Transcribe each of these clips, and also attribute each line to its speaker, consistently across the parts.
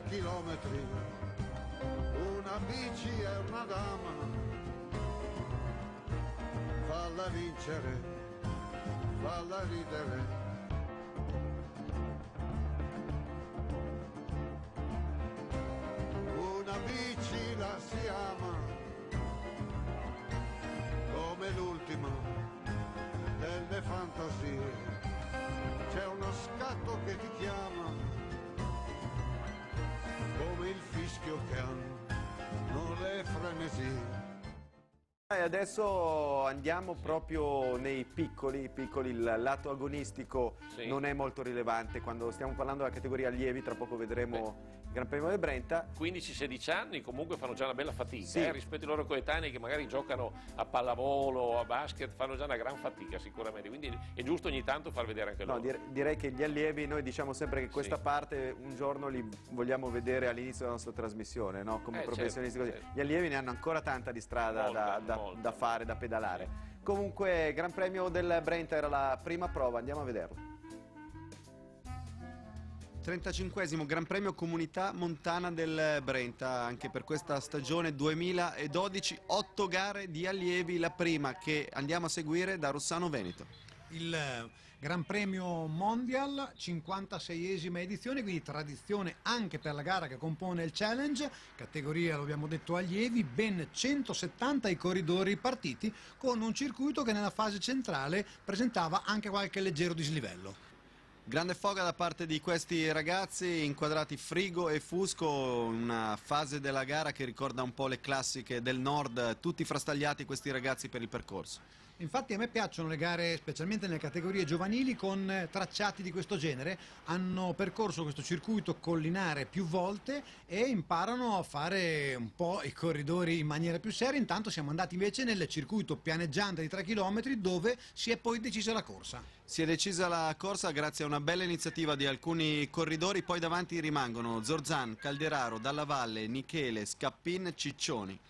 Speaker 1: chilometri, una bici e una dama, falla vincere, falla ridere. Una bici la si ama, come l'ultima delle fantasie. C'è uno scatto che ti chiama, come il fischio che hanno le frenesie.
Speaker 2: E adesso andiamo proprio nei piccoli, il lato agonistico
Speaker 3: Sì.
Speaker 2: non è molto rilevante. Quando stiamo parlando della categoria allievi, tra poco vedremo il Gran Premio del Brenta.
Speaker 3: 15-16 anni comunque fanno già una bella fatica,
Speaker 2: Sì.
Speaker 3: Rispetto ai loro coetanei che magari giocano a pallavolo o a basket, fanno già una gran fatica sicuramente, quindi è giusto ogni tanto far vedere anche
Speaker 2: No,
Speaker 3: loro.
Speaker 2: direi che gli allievi, noi diciamo sempre che questa
Speaker 3: Sì.
Speaker 2: parte un giorno li vogliamo vedere all'inizio della nostra trasmissione, no? Come professionisti
Speaker 3: certo,
Speaker 2: così.
Speaker 3: certo.
Speaker 2: Gli allievi ne hanno ancora tanta di strada
Speaker 3: Molta.
Speaker 2: da fare, da pedalare. Comunque, Gran Premio del Brenta era la prima prova, andiamo a vederlo. 35esimo Gran Premio Comunità Montana del Brenta, anche per questa stagione 2012, 8 gare di allievi, la prima che andiamo a seguire da Rossano Veneto.
Speaker 4: Il Gran Premio Mondial, 56esima edizione, quindi tradizione anche per la gara che compone il Challenge, categoria, lo abbiamo detto, allievi, ben 170 i corridori partiti, con un circuito che nella fase centrale presentava anche qualche leggero dislivello.
Speaker 2: Grande foga da parte di questi ragazzi, inquadrati Frigo e Fusco, una fase della gara che ricorda un po' le classiche del nord, tutti frastagliati questi ragazzi per il percorso.
Speaker 4: Infatti a me piacciono le gare, specialmente nelle categorie giovanili, con tracciati di questo genere. Hanno percorso questo circuito collinare più volte e imparano a fare un po' i corridori in maniera più seria. Intanto siamo andati invece nel circuito pianeggiante di 3 km dove si è poi decisa la corsa.
Speaker 2: Si è decisa la corsa grazie a una bella iniziativa di alcuni corridori, poi davanti rimangono Zorzan, Calderaro, Dalla Valle, Michele, Scappin, Ciccioni.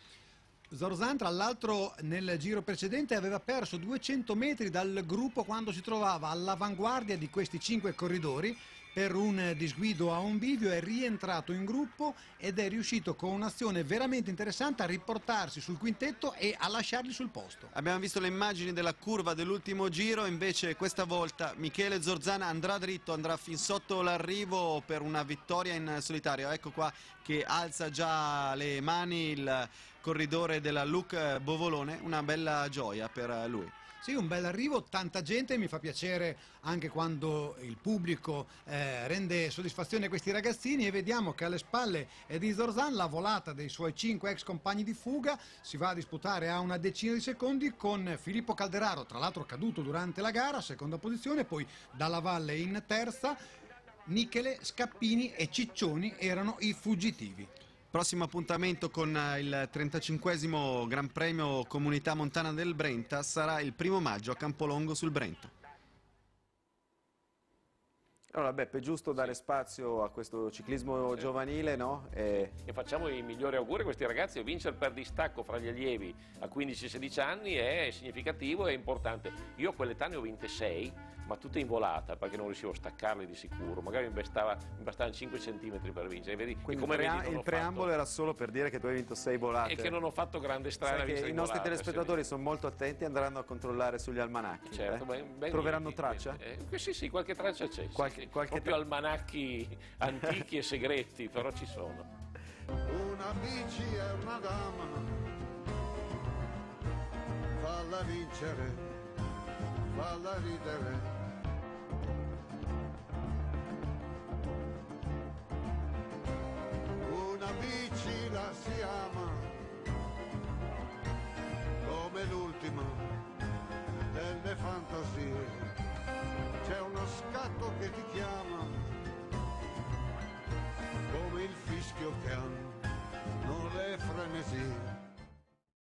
Speaker 4: Zorzan, tra l'altro, nel giro precedente aveva perso 200 metri dal gruppo quando si trovava all'avanguardia di questi 5 corridori. Per un disguido a un bivio è rientrato in gruppo ed è riuscito con un'azione veramente interessante a riportarsi sul quintetto e a lasciarli sul posto.
Speaker 2: Abbiamo visto le immagini della curva dell'ultimo giro, invece questa volta Michele Zorzan andrà dritto, andrà fin sotto l'arrivo per una vittoria in solitario. Ecco qua che alza già le mani il corridore della Luc Bovolone, una bella gioia per lui.
Speaker 4: Sì, un bel arrivo, tanta gente, mi fa piacere anche quando il pubblico rende soddisfazione a questi ragazzini, e vediamo che alle spalle di Zorzan la volata dei suoi 5 ex compagni di fuga si va a disputare a una decina di secondi con Filippo Calderaro, tra l'altro caduto durante la gara, seconda posizione, poi Dalla Valle in terza, Michele, Scappini e Ciccioni erano i fuggitivi.
Speaker 2: Prossimo appuntamento con il 35esimo Gran Premio Comunità Montana del Brenta sarà il 1° maggio a Campolongo sul Brenta. Allora Beppe, è giusto dare spazio a questo ciclismo giovanile, no?
Speaker 3: E facciamo i migliori auguri a questi ragazzi. Vincere per distacco fra gli allievi a 15-16 anni è significativo e importante. Io a quell'età ne ho vinte 6, ma tutte in volata, perché non riuscivo a staccarle di sicuro. Magari mi bastavano 5 centimetri per vincere. Vedi,
Speaker 2: Quindi
Speaker 3: come
Speaker 2: il preambolo era solo per dire che tu hai vinto 6 volate.
Speaker 3: E che non ho fatto grande strada.
Speaker 2: Sai che i nostri telespettatori sono molto attenti e andranno a controllare sugli almanacchi.
Speaker 3: Certo, ben
Speaker 2: troveranno
Speaker 3: lieti.
Speaker 2: traccia?
Speaker 3: Sì, qualche traccia c'è.
Speaker 2: Qualche
Speaker 3: proprio almanacchi antichi e segreti, però ci sono.
Speaker 1: Una bici e una dama, falla vincere, falla ridere. Una bici la si ama, come l'ultima delle fantasie.